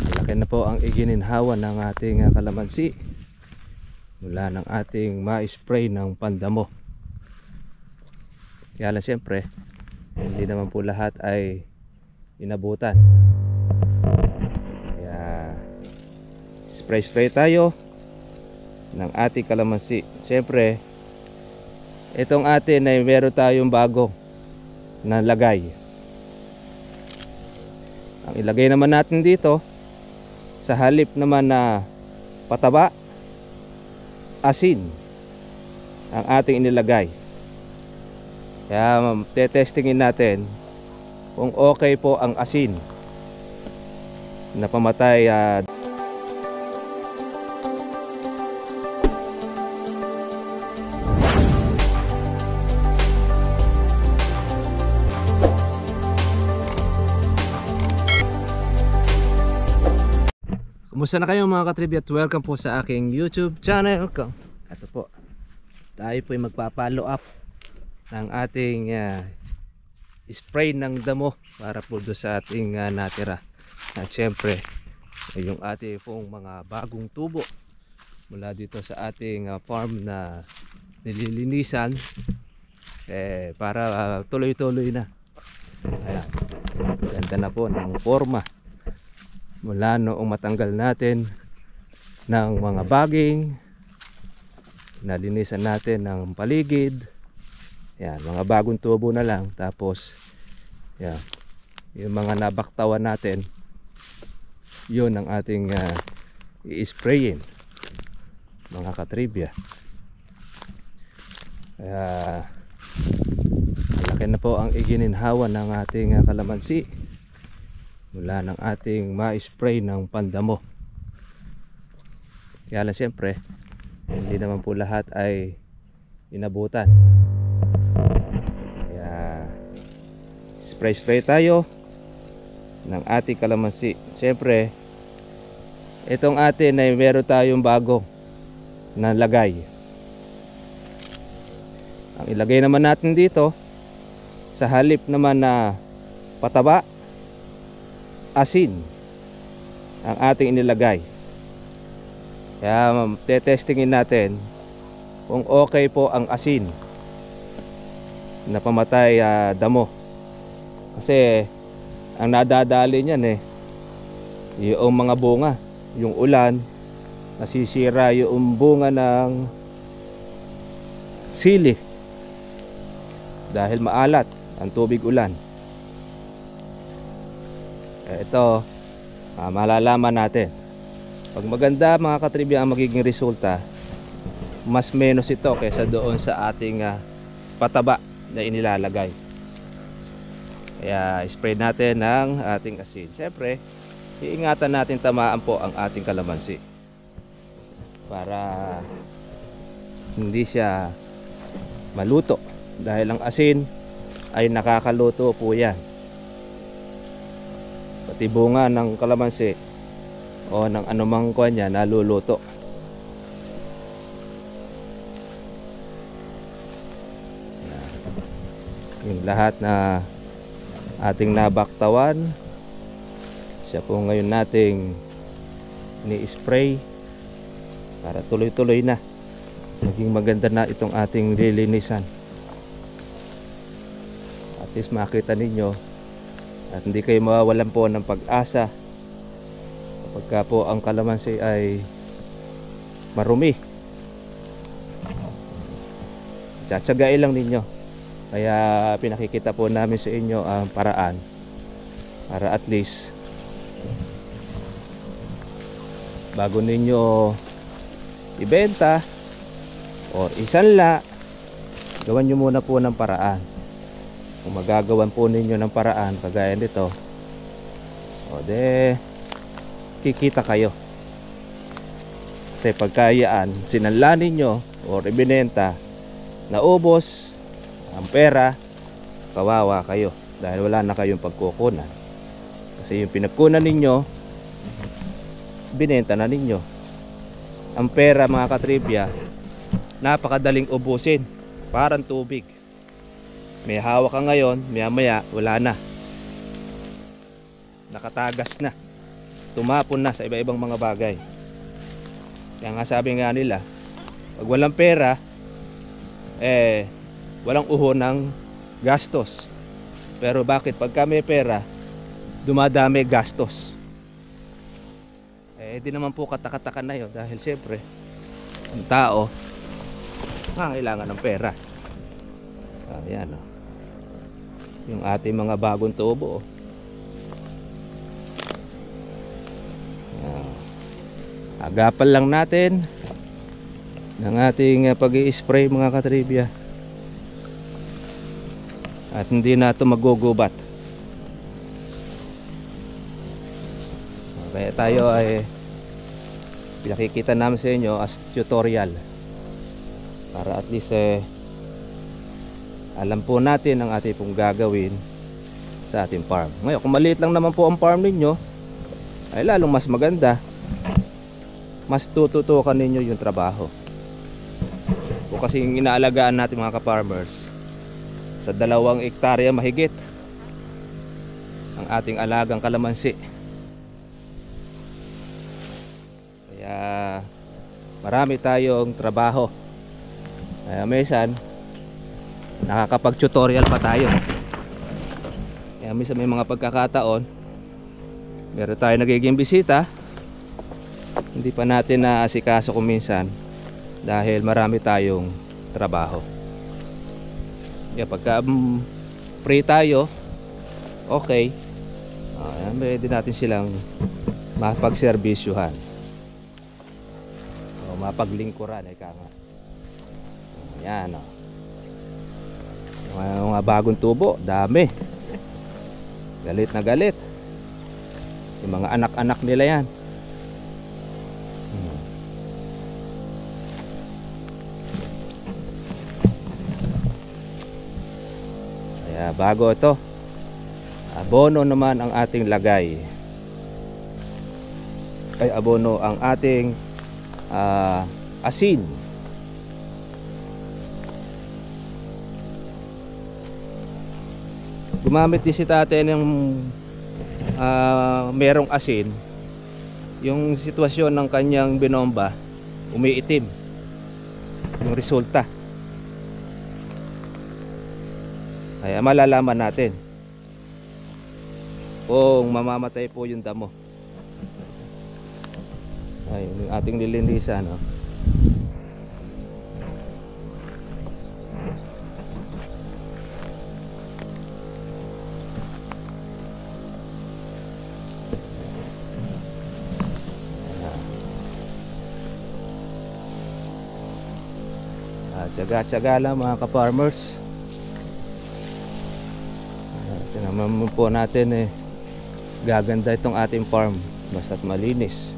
Malaki na po ang igininhawa ng ating kalamansi mula ng ating ma-spray ng pandamo. Kaya lang siyempre hindi naman po lahat ay inabutan. Kaya spray tayo ng ating kalamansi. Siyempre itong atin ay meron tayong bagong na lagay. Ang ilagay naman natin dito, sa halip naman na pataba, asin ang ating inilagay. Kaya tetestingin natin kung okay po ang asin na pamatay Kumusta na kayo mga katribya at welcome po sa aking YouTube channel. Ito po, tayo po ay magpa-follow up ng ating spray ng damo para po doon sa ating natira. At syempre yung ating pong mga bagong tubo mula dito sa ating farm na nililinisan para tuloy-tuloy na. Ayan, ganda na po ng forma mula noong matanggal natin ng mga baging, nalinisan natin ng paligid. Yan, mga bagong tubo na lang. Tapos yan, yung mga nabaktawan natin, yun ang ating i-sprayin mga katribya. Kaya malaki na po ang igininhawa ng ating kalamansi mula ng ating ma-spray ng pandamo. Kaya lang siyempre hindi naman po lahat ay inabutan. Kaya spray tayo ng ating kalamansi. Siyempre itong atin ay meron tayong bago na lagay. Ang ilagay naman natin dito, sa halip naman na pataba, asin ang ating inilagay. Kaya tetestingin natin kung okay po ang asin na pamatay damo. Kasi ang nadadali niyan yung mga bunga, yung ulan, nasisira yung bunga ng sili dahil maalat ang tubig ulan. Ito malalaman natin pag maganda mga katribya ang magiging resulta, mas menos ito kaysa doon sa ating pataba na inilalagay. Kaya spray natin ng ating asin. Siyempre iingatan natin tamaan po ang ating kalamansi para hindi siya maluto, dahil ang asin ay nakakaluto po yan. Pati bunga ng kalamansi o ng anumang kuwan niya naluluto. Yung lahat na ating nabaktawan, siya po ngayon nating ni-spray para tuloy-tuloy na maging maganda na itong ating lilinisan. At least makita ninyo at hindi kayo mawawalan po ng pag-asa kapag po ang kalamansi ay marumi. Tsatsagain lang ninyo. Kaya pinakikita po namin sa inyo ang paraan para at least bago ninyo ibenta or isanla, gawan nyo muna po ng paraan. Kung magagawan po ninyo ng paraan kagaya nito, o de kikita kayo. Kasi pagkayaan sinanla ninyo o ibinenta, naubos ang pera, kawawa kayo dahil wala na kayong pagkukunan. Kasi yung pinagkunan ninyo, binenta na ninyo. Ang pera mga katribya, napakadaling ubusin, parang tubig. May hawak ka ngayon, maya maya wala na. nakatagas na, tumapon na sa iba-ibang mga bagay. Kaya nga sabi nga nila, pag walang pera, walang uho ng gastos. Pero bakit pagka may pera, dumadami gastos? Di naman po katakatakan na yun, dahil syempre ang tao kailangan ng pera. Ayan, oh. Yung ating mga bagong tubo, oh. Agapan lang natin ng ating pag-i-spray mga katribya, at hindi na ito magugubat. Kaya tayo ay pinakikita namin sa inyo as tutorial, para at least alam po natin ang ating pong gagawin sa ating farm. Ngayon, kung maliit lang naman po ang farm ninyo, ay lalong mas maganda, mas tututukan ninyo yung trabaho. O kasi yung inaalagaan natin mga ka-farmers, sa 2 hektarya mahigit ang ating alagang kalamansi. Kaya marami tayong trabaho. Kaya minsan nakakapag-tutorial pa tayo. Kaya minsan may mga pagkakataon, meron tayo nagiging bisita, hindi pa natin naasikaso kung minsan dahil marami tayong trabaho. Kaya pagka free tayo, okay, pwede natin silang mapagserbisyuhan o mapaglingkuran. Ika nga. Ayan, o. Mga bagong tubo, dami. Galit na galit. Yung mga anak-anak nila yan. Kaya bago ito, abono naman ang ating lagay. Ay, abono ang ating asin. Gumamit din si tate ng merong asin. Yung sitwasyon ng kanyang binomba, umiitim yung resulta. Kaya malalaman natin kung mamamatay po yung damo. Ay, yung ating lilinisan, no? Tsaga-tsaga lang mga ka-farmers. Tinaman po natin gaganda itong ating farm basta't malinis.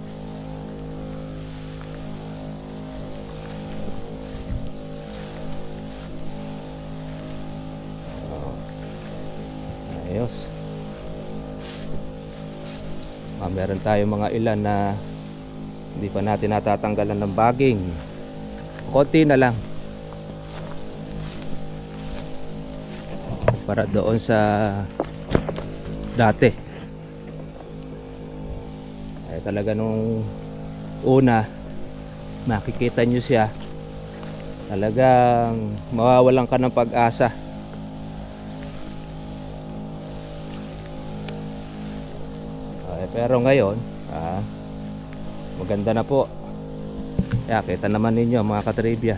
Ayos. Meron tayong mga ilan na hindi pa natin natatanggalan ng baging. Konti na lang para doon sa dati. Ay talaga nung una makikita nyo siya, talagang mawawalan ka ng pag-asa. Pero ngayon maganda na po. Kaya kita naman ninyo mga katribya,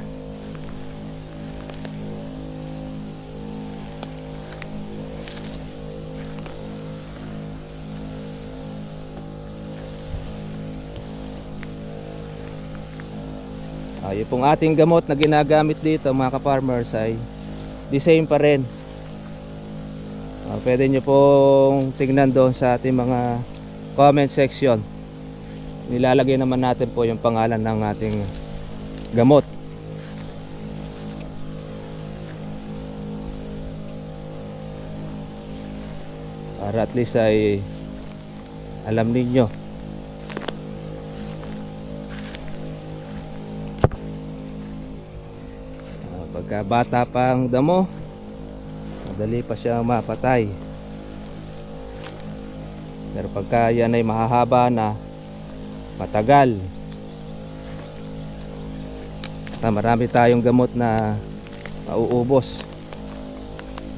yung pong ating gamot na ginagamit dito mga ka-farmers ay the same pa rin. Pwede nyo pong tingnan doon sa ating mga comment section. Nilalagay naman natin po yung pangalan ng ating gamot. Para at least ay alam ninyo. Pagka bata pang damo, madali pa siya mapatay. Pero pagka yan ay mahahaba na, matagal, marami tayong gamot na mauubos.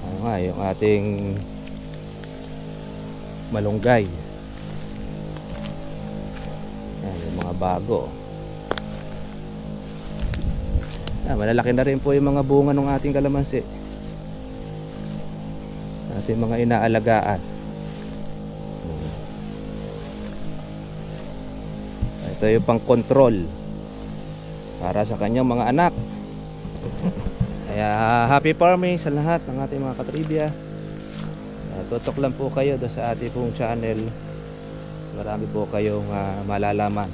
Ano nga, yung ating malunggay. Yan, yung mga bago. Malalaki na rin po yung mga bunga ng ating kalamansi. Ating mga inaalagaan. Ito yung pang control para sa kanyang mga anak. Kaya happy farming sa lahat ng ating mga katribya. Tutok lang po kayo do sa ating pong channel. Marami po kayong malalaman,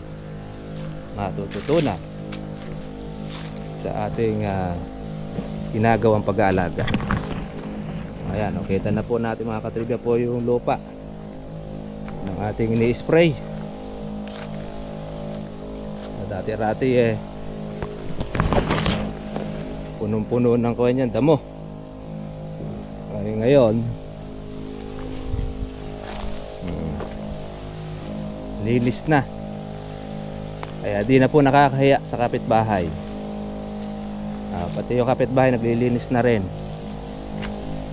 matututunan sa ating ginagawang pag-aalaga. Ayan, okay, na po natin mga katribya po yung lupa ng ating ini-spray. Dati-rati punong-puno ng kanyan damo. Ay ngayon linis na. Kaya di na po nakakahiya sa kapitbahay. Pati yung kapitbahay naglilinis na rin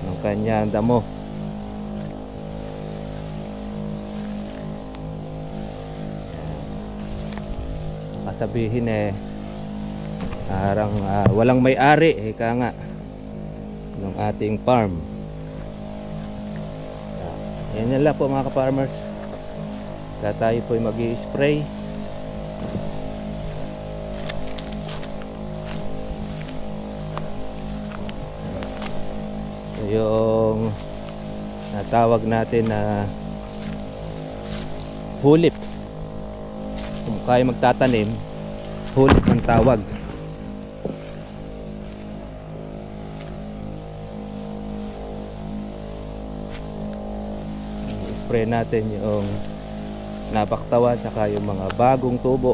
ng kanyang damo. Sabihin parang walang may-ari ika nga ng ating farm. Yan lang po mga ka-farmers. Kaya tayo po mag-i-spray. Yung natawag natin na hulip. Kung kaya magtatanim, hulip ang tawag. Spray natin yung napaktawan saka yung mga bagong tubo.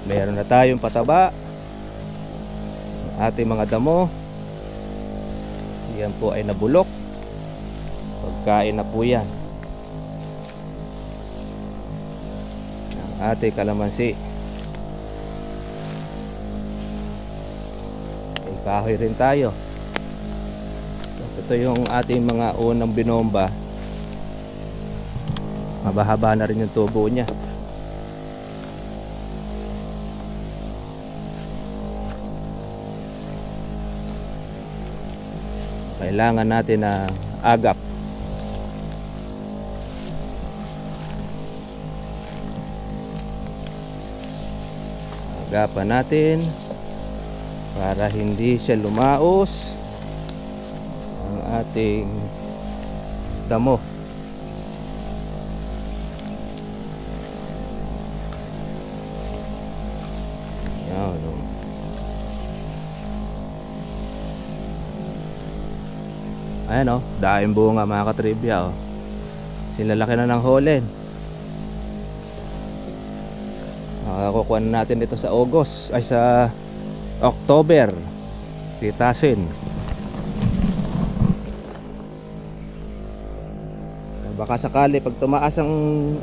Meron na tayong pataba ng ating mga damo. Yan po ay nabulok. Pagkain na po yan ng ating kalamansi. May kahoy rin tayo. Ito yung ating mga unang binomba. Mabahaba na rin yung tubo niya. Kailangan natin na agap. Agapan natin para hindi siya lumaos ang ating damo. Yan. Ayan o, daing bunga mga katribya o. Sinalaki na ng holen. Makakukuha na natin ito sa August, ay sa October. Titasin. Baka sakali pag tumaas ang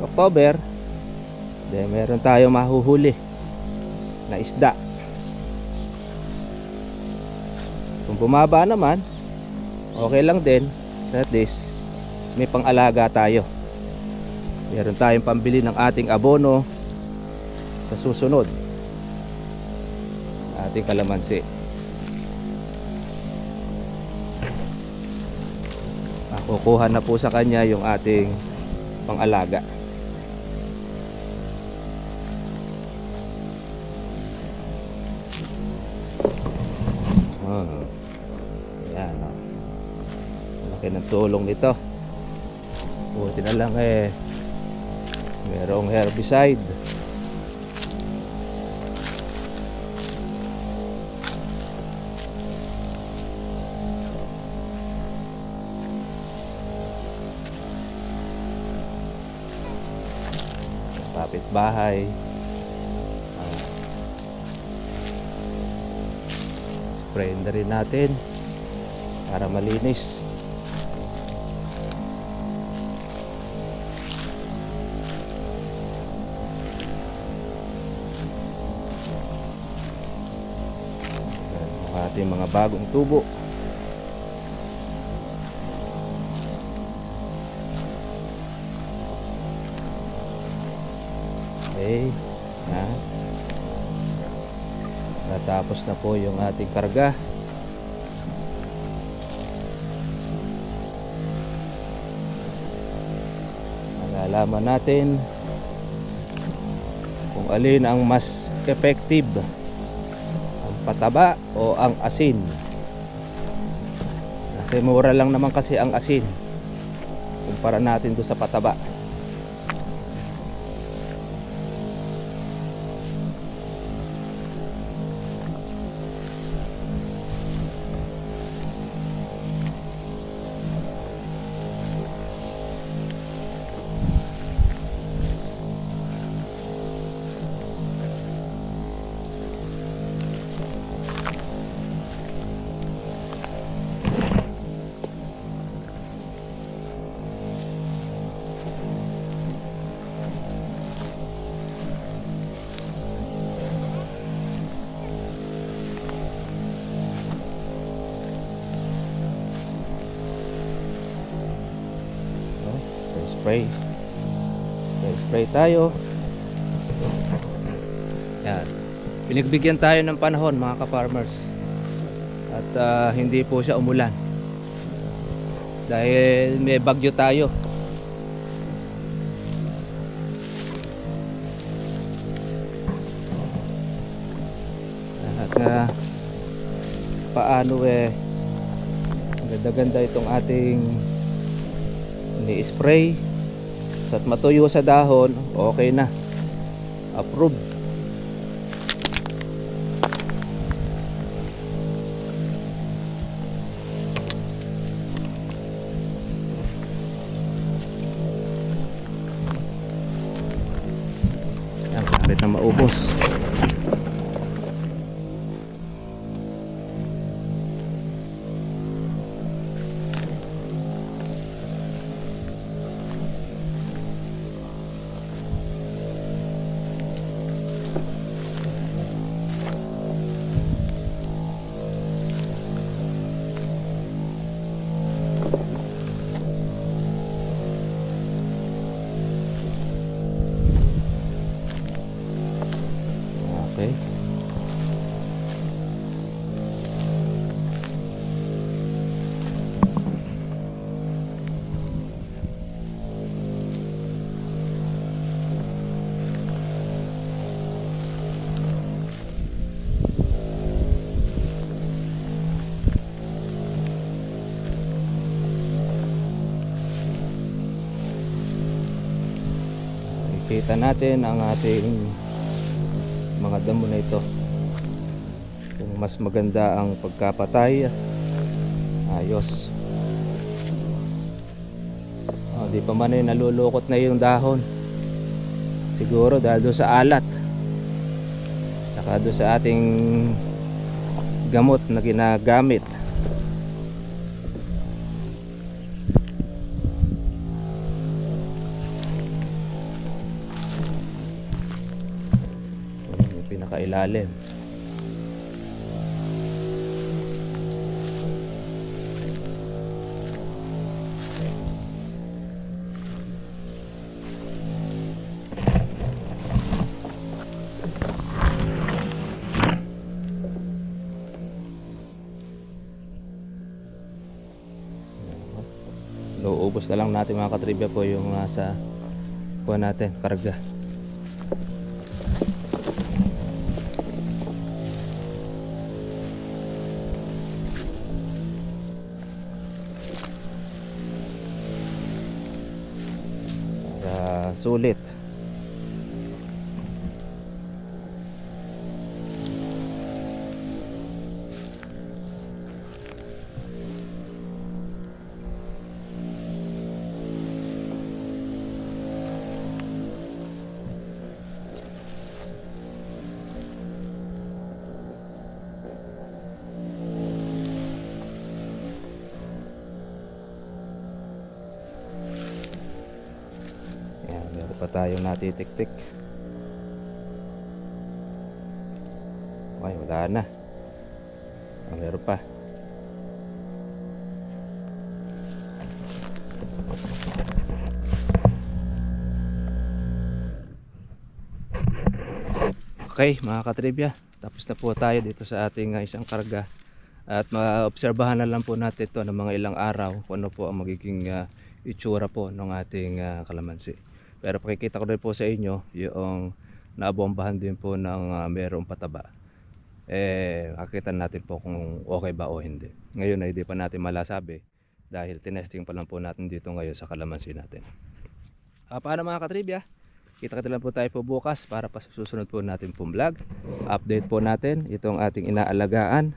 October, meron tayo mahuhuli na isda. Kung bumaba naman, okay lang din. At least may pang-alaga tayo. Meron tayong pambili ng ating abono sa susunod. Ating kalamansi. Makukuha na po sa kanya yung ating pang-alaga. Yan o. Laki ng tulong nito. Buti na lang merong herbicide. kapitbahay. Spray na rin natin para malinis. Ating mga bagong tubo. Okay, yan. Natapos na po yung ating karga. Malalaman natin kung alin ang mas effective, ang pataba o ang asin. Kasi mura lang naman kasi ang asin kumpara natin doon sa pataba. Spray tayo. Yan. Pinagbigyan tayo ng panahon mga ka-farmers. At hindi po siya umulan. Dahil may bagyo tayo. At paano ganda-ganda itong ating ni-spray. At matuyo sa dahon, okay na. Approve. Yan, kapit na maubos. Okay. Kita natin ang ating mga damo na ito, kung mas maganda ang pagkapatay. Ayos. Di pa man nalulukot na yung dahon, siguro dahil doon sa alat saka doon sa ating gamot na ginagamit. Pinakailalim. Nauubos na lang natin mga katribya po yung nasa kuha natin, karga. Sulit. pa tayong natitik-tik. Okay, wala na. Meron pa. Okay mga katribya, tapos na po tayo dito sa ating isang karga. At maobserbahan na lang po natin ito ng mga ilang araw kung ano po ang magiging itsura po ng ating kalamansi. Pero pakikita ko rin po sa inyo yung nabombahan din po ng mayroong pataba. Makikita natin po kung okay ba o hindi. Ngayon ay di pa natin malasabi dahil tinesting pa lang po natin dito ngayon sa kalamansi natin. Paano mga katribya? Kita-kita lang po tayo po bukas para pa sa susunod po natin pong vlog. Update po natin itong ating inaalagaan.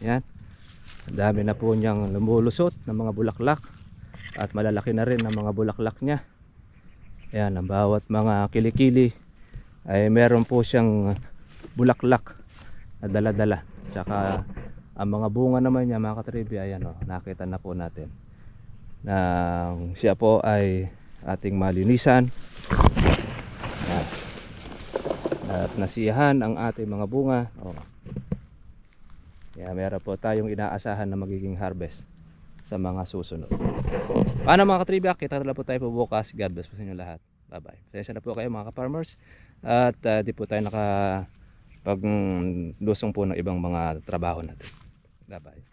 Yan. Ang dami na po niyang lumulusot ng mga bulaklak. At malalaki na rin ang mga bulaklak niya. Yan, ang bawat mga kilikili ay meron po siyang bulaklak na dala-dala. Tsaka ang mga bunga naman niya mga katribya, ayan o, nakita na po natin na siya po ay ating malinisan. Yan. At nasiyahan ang ating mga bunga. Kaya meron po tayong inaasahan na magiging harvest sa mga susunod. Paano mga katribya? Kita na po tayo po bukas. God bless po sa inyo lahat. Bye bye. Pasensya na po kayo mga ka-farmers. At di po tayo paglusong po ng ibang mga trabaho natin. Bye bye.